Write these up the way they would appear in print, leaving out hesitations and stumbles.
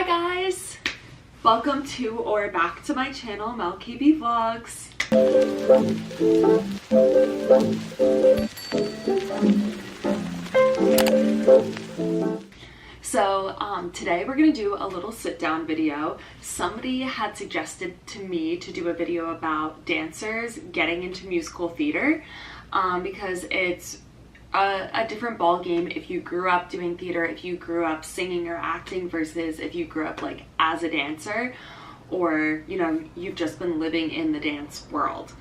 guys! Welcome to or back to my channel, MelKB Vlogs. So today we're going to do a little sit down video. Somebody had suggested to me to do a video about dancers getting into musical theater because it's a different ball game if you grew up doing theater, if you grew up singing or acting versus if you grew up like as a dancer, or you know, you've just been living in the dance world.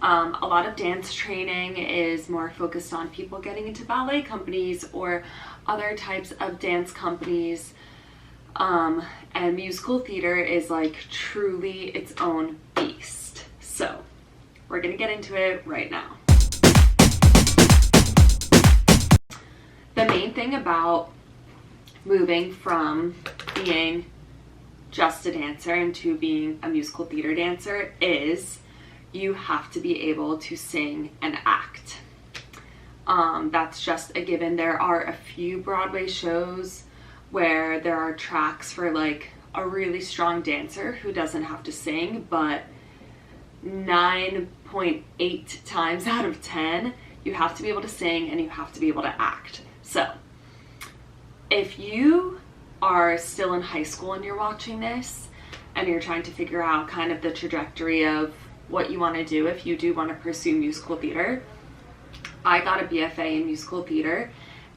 A lot of dance training is more focused on people getting into ballet companies or other types of dance companies, and musical theater is like truly its own beast. So we're gonna get into it right now. The main thing about moving from being just a dancer into being a musical theater dancer is you have to be able to sing and act. That's just a given. There are a few Broadway shows where there are tracks for like a really strong dancer who doesn't have to sing, but 9.8 times out of 10, you have to be able to sing and you have to be able to act. So if you are still in high school and you're watching this and you're trying to figure out kind of the trajectory of what you want to do if you do want to pursue musical theater, I got a BFA in musical theater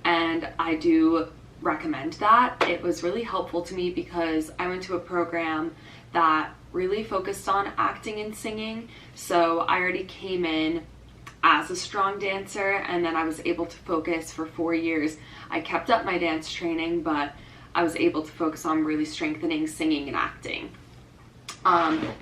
and I do recommend that. It was really helpful to me because I went to a program that really focused on acting and singing, so I already came in as a strong dancer, and then I was able to focus for 4 years. I kept up my dance training, but I was able to focus on really strengthening singing and acting.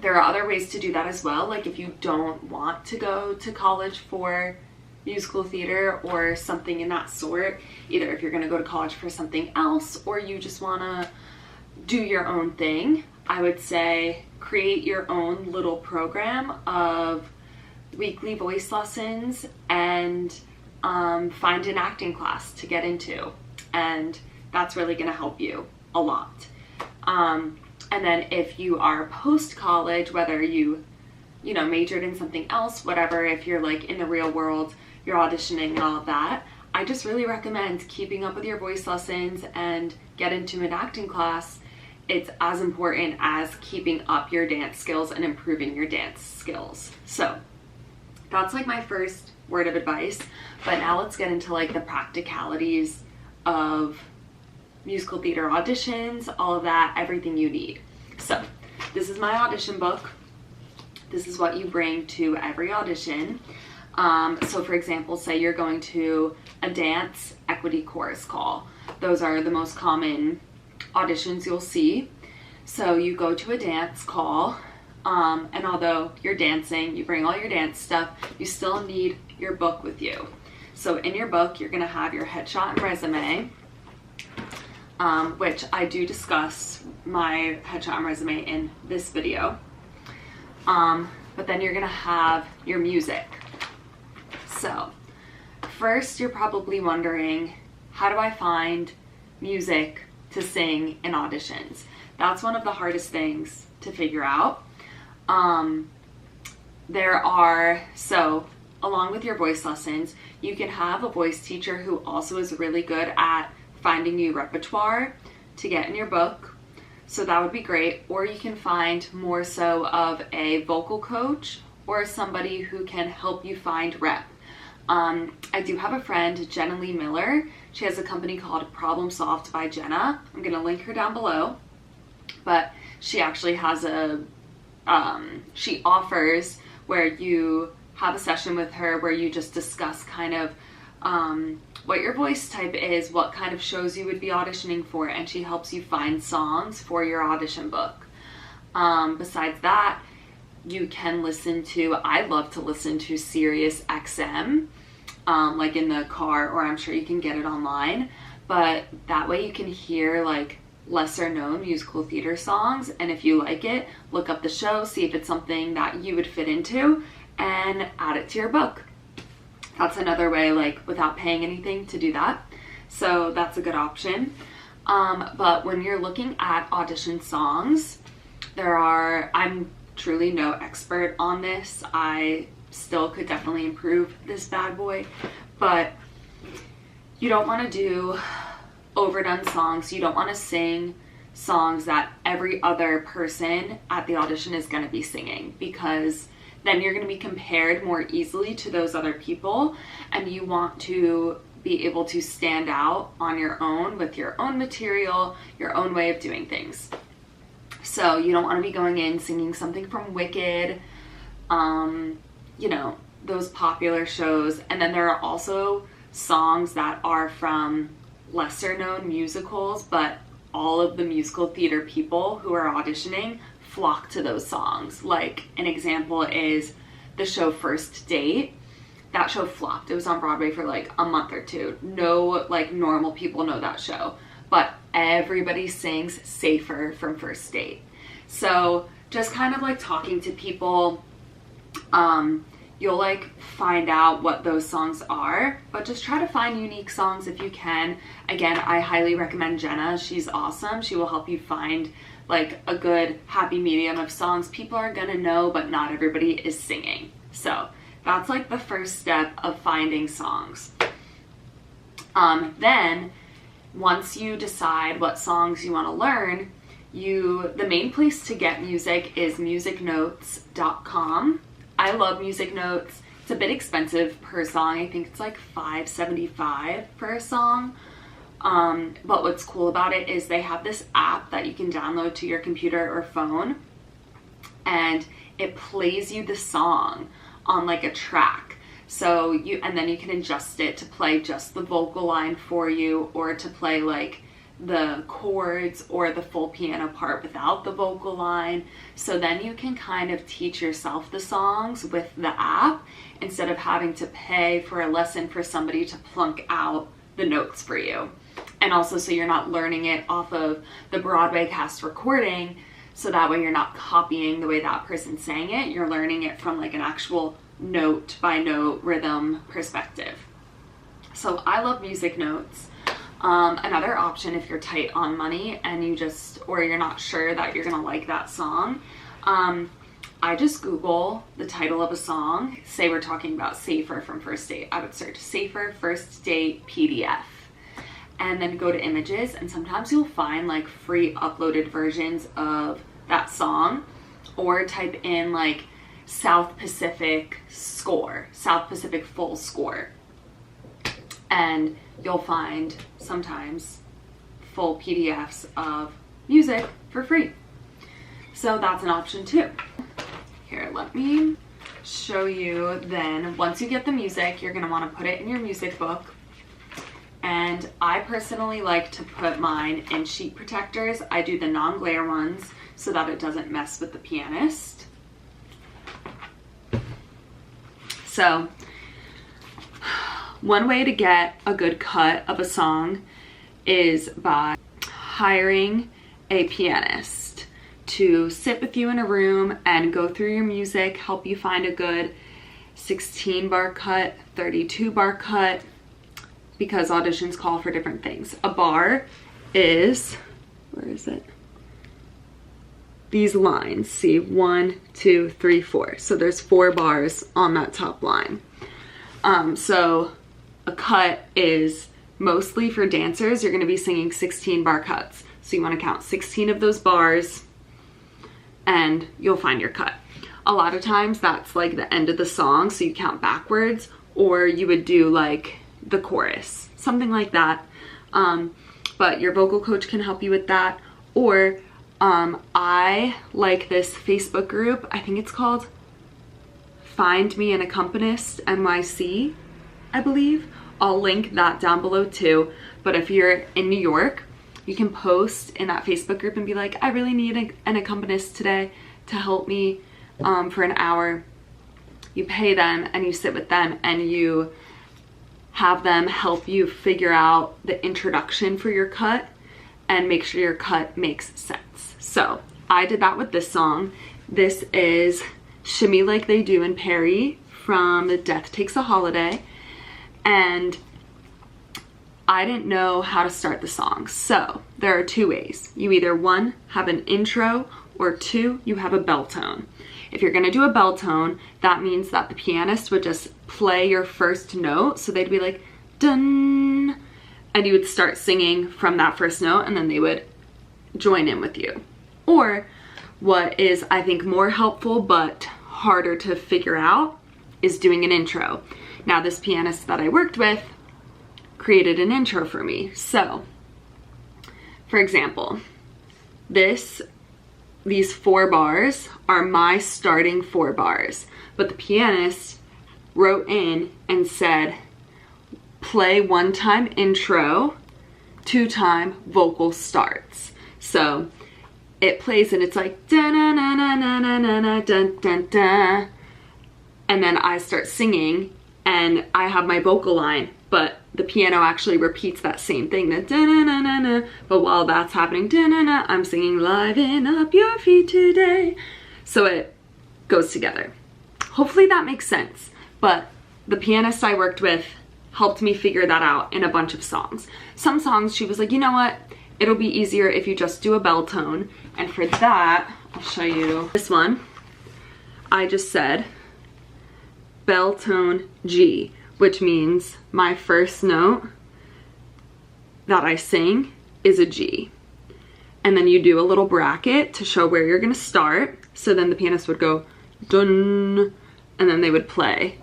There are other ways to do that as well, like if you don't want to go to college for musical theater or something in that sort, either if you're going to go to college for something else or you just want to do your own thing, I would say create your own little program of weekly voice lessons and find an acting class to get into, and that's really going to help you a lot. And then if you are post-college, whether you majored in something else, whatever, if you're like in the real world, you're auditioning and all of that, I just really recommend keeping up with your voice lessons and get into an acting class. It's as important as keeping up your dance skills and improving your dance skills. So that's like my first word of advice, but now let's get into like the practicalities of musical theater auditions, all of that, everything you need. So this is my audition book. This is what you bring to every audition. So for example, say you're going to a dance equity chorus call. Those are the most common auditions you'll see. So you go to a dance call, and although you're dancing, you bring all your dance stuff, you still need your book with you. So in your book, you're gonna have your headshot and resume, which I do discuss my headshot and resume in this video. But then you're gonna have your music. So first, you're probably wondering, how do I find music to sing in auditions? That's one of the hardest things to figure out. So along with your voice lessons, you can have a voice teacher who also is really good at finding you repertoire to get in your book. So that would be great. Or you can find more so of a vocal coach or somebody who can help you find rep. I do have a friend, Jenna Lee Miller. She has a company called Problem Solved by Jenna. I'm going to link her down below. But she actually has she offers where you have a session with her where you just discuss kind of what your voice type is, what kind of shows you would be auditioning for, and she helps you find songs for your audition book. Besides that, you can I love to listen to Sirius XM, like in the car, or I'm sure you can get it online, but that way you can hear like lesser known musical theater songs, and if you like it, look up the show, see if it's something that you would fit into, and add it to your book. That's another way, like without paying anything, to do that. So that's a good option. But when you're looking at audition songs, I'm truly no expert on this. I still could definitely improve this bad boy, but you don't want to do overdone songs. You don't want to sing songs that every other person at the audition is going to be singing, because then you're going to be compared more easily to those other people, and you want to be able to stand out on your own with your own material, your own way of doing things. So you don't want to be going in singing something from Wicked, you know, those popular shows. And then there are also songs that are from lesser known musicals, but all of the musical theater people who are auditioning flock to those songs. Like an example is the show First Date. That show flopped. It was on Broadway for like a month or two. No like normal people know that show, but everybody sings Safer from First Date. So just kind of like talking to people, you'll like find out what those songs are, but just try to find unique songs if you can. Again, I highly recommend Jenna. She's awesome. She will help you find like a good happy medium of songs people are gonna know, but not everybody is singing. So that's like the first step of finding songs. Then once you decide what songs you want to learn, the main place to get music is musicnotes.com. I love Music Notes. It's a bit expensive per song. I think it's like $5.75 per song. But what's cool about it is they have this app that you can download to your computer or phone, and it plays you the song on like a track. So and then you can adjust it to play just the vocal line for you, or to play like the chords or the full piano part without the vocal line. So then you can kind of teach yourself the songs with the app instead of having to pay for a lesson for somebody to plunk out the notes for you. And also so you're not learning it off of the Broadway cast recording, so that way you're not copying the way that person sang it. You're learning it from like an actual note by note rhythm perspective. So I love Music Notes. Another option, if you're tight on money and or you're not sure that you're gonna like that song, I just Google the title of a song. Say we're talking about Safer from First Date. I would search Safer First Date PDF and then go to images, and sometimes you'll find like free uploaded versions of that song, or type in like South Pacific score, South Pacific full score, and you'll find sometimes full PDFs of music for free. So that's an option too. Here, let me show you then. Once you get the music, you're gonna wanna put it in your music book. And I personally like to put mine in sheet protectors. I do the non-glare ones so that it doesn't mess with the pianist. So one way to get a good cut of a song is by hiring a pianist to sit with you in a room and go through your music, help you find a good 16 bar cut, 32 bar cut, because auditions call for different things. A bar is, where is it? These lines, see, 1, 2, 3, 4. So there's 4 bars on that top line. So a cut is mostly for dancers. You're gonna be singing 16 bar cuts. So you wanna count 16 of those bars and you'll find your cut. A lot of times that's like the end of the song, so you count backwards, or you would do like the chorus, something like that. But your vocal coach can help you with that. Or I like this Facebook group, I think it's called Find Me an Accompanist NYC, I believe. I'll link that down below too. But if you're in New York, you can post in that Facebook group and be like, I really need an accompanist today to help me for an hour. You pay them and you sit with them and you have them help you figure out the introduction for your cut and make sure your cut makes sense. So I did that with this song. This is Shimmy Like They Do in Perry from Death Takes a Holiday. And I didn't know how to start the song. So there are two ways. You either, one, have an intro, or two, you have a bell tone. If you're gonna do a bell tone, that means that the pianist would just play your first note. So they'd be like, dun, and you would start singing from that first note, and then they would join in with you. Or what is, I think, more helpful but harder to figure out is doing an intro. Now, this pianist that I worked with created an intro for me. So, for example, these 4 bars are my starting 4 bars, but the pianist wrote in and said, play 1-time intro, 2-time vocal starts. So it plays and it's like da na na na na na na na dun dun dun, and then I start singing and I have my vocal line, but the piano actually repeats that same thing, the da na na na na. But while that's happening, da na na, I'm singing liven up your feet today. So it goes together. Hopefully that makes sense. But the pianist I worked with helped me figure that out in a bunch of songs. Some songs she was like, you know what? It'll be easier if you just do a bell tone. And for that, I'll show you this one. I just said bell tone G, which means my first note that I sing is a G. And then you do a little bracket to show where you're gonna start. So then the pianist would go dun, and then they would play,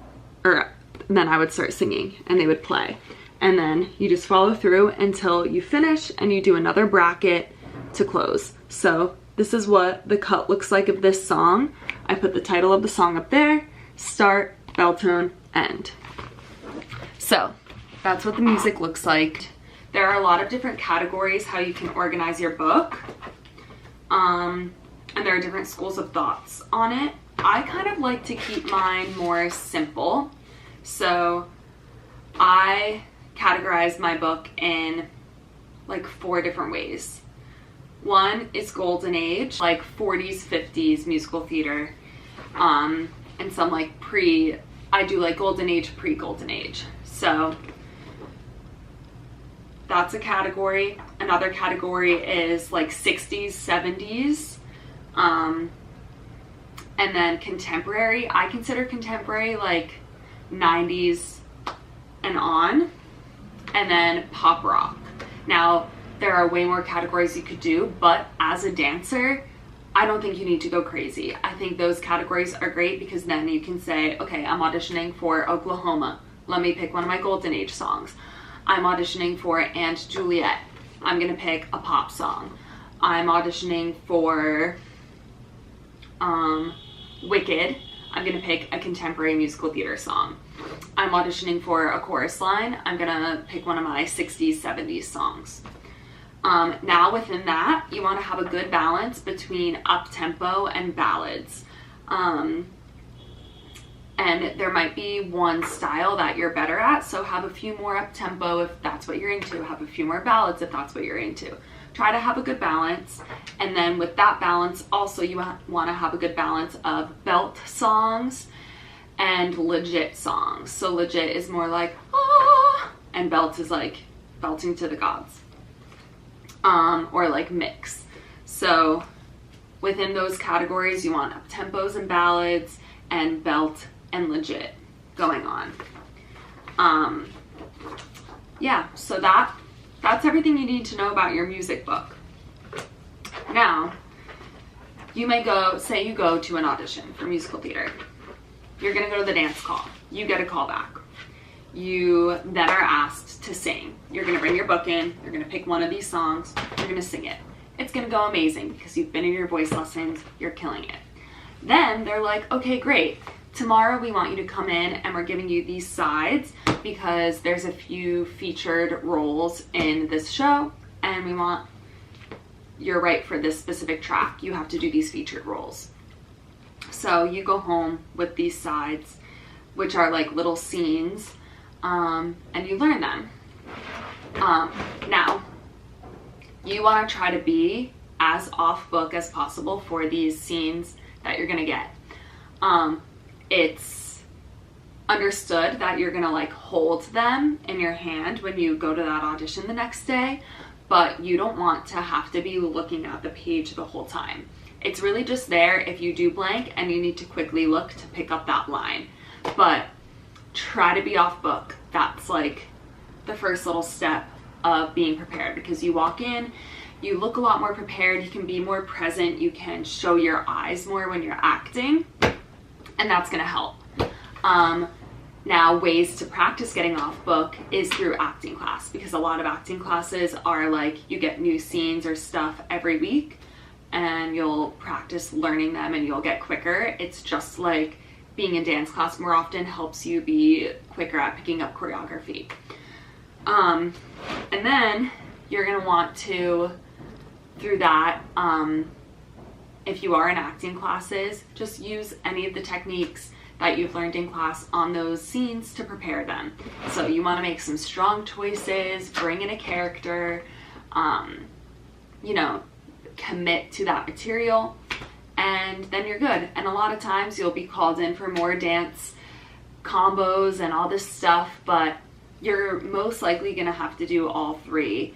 or then I would start singing and they would play. And then you just follow through until you finish and you do another bracket to close. So this is what the cut looks like of this song. I put the title of the song up there, start, bell tone, end. So that's what the music looks like. There are a lot of different categories how you can organize your book. And there are different schools of thoughts on it. I kind of like to keep mine more simple. So I categorize my book in like 4 different ways. One is golden age, like 40s, 50s musical theater. And some like I do like golden age, pre-golden age. So that's a category. Another category is like 60s, 70s. And then contemporary, I consider contemporary like 90s and on. And then pop rock. Now, there are way more categories you could do, but as a dancer, I don't think you need to go crazy. I think those categories are great because then you can say, okay, I'm auditioning for Oklahoma. Let me pick one of my golden age songs. I'm auditioning for Aunt Juliet. I'm gonna pick a pop song. I'm auditioning for Wicked. I'm gonna pick a contemporary musical theater song. I'm auditioning for a chorus line. I'm gonna pick one of my 60s, 70s songs. Now within that, you wanna have a good balance between up-tempo and ballads. And there might be one style that you're better at, so have a few more up-tempo if that's what you're into, have a few more ballads if that's what you're into. Try to have a good balance, and then with that balance, also you want to have a good balance of belt songs and legit songs. So legit is more like, ah, and belt is like belting to the gods, or like mix. So within those categories, you want up-tempos and ballads and belt and legit going on. Yeah, so that's everything you need to know about your music book. Now, you may say you go to an audition for musical theater. You're gonna go to the dance call. You get a call back. You then are asked to sing. You're gonna bring your book in, you're gonna pick one of these songs, you're gonna sing it. It's gonna go amazing because you've been in your voice lessons, you're killing it. Then they're like, okay, great. Tomorrow we want you to come in and we're giving you these sides because there's a few featured roles in this show and we want you're right for this specific track. You have to do these featured roles. So you go home with these sides, which are like little scenes, and you learn them. Now, you want to try to be as off book as possible for these scenes that you're gonna get. It's understood that you're gonna like hold them in your hand when you go to that audition the next day, but you don't want to have to be looking at the page the whole time. It's really just there if you do blank and you need to quickly look to pick up that line. But try to be off book. That's like the first little step of being prepared, because you walk in, you look a lot more prepared, you can be more present, you can show your eyes more when you're acting, and that's gonna help. Now, ways to practice getting off book is through acting class, because a lot of acting classes are like you get new scenes or stuff every week and you'll practice learning them and you'll get quicker. It's just like being in dance class more often helps you be quicker at picking up choreography. And then you're gonna want to, through that, if you are in acting classes, just use any of the techniques that you've learned in class on those scenes to prepare them. So you want to make some strong choices, bring in a character, you know, commit to that material, and then you're good. And a lot of times you'll be called in for more dance combos and all this stuff, but you're most likely going to have to do all three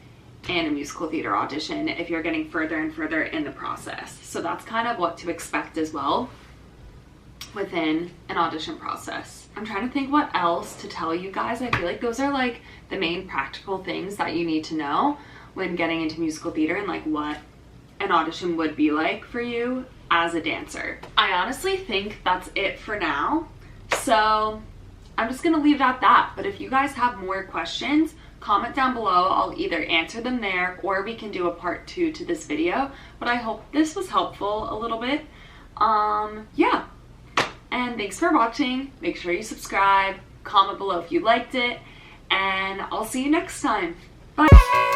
in a musical theater audition if you're getting further and further in the process. So that's kind of what to expect as well within an audition process. I'm trying to think what else to tell you guys. I feel like those are like the main practical things that you need to know when getting into musical theater and like what an audition would be like for you as a dancer. I honestly think that's it for now. So I'm just gonna leave it at that. But if you guys have more questions, comment down below. I'll either answer them there or we can do a part 2 to this video. But I hope this was helpful a little bit. Yeah. And thanks for watching. Make sure you subscribe, comment below if you liked it, and I'll see you next time. Bye!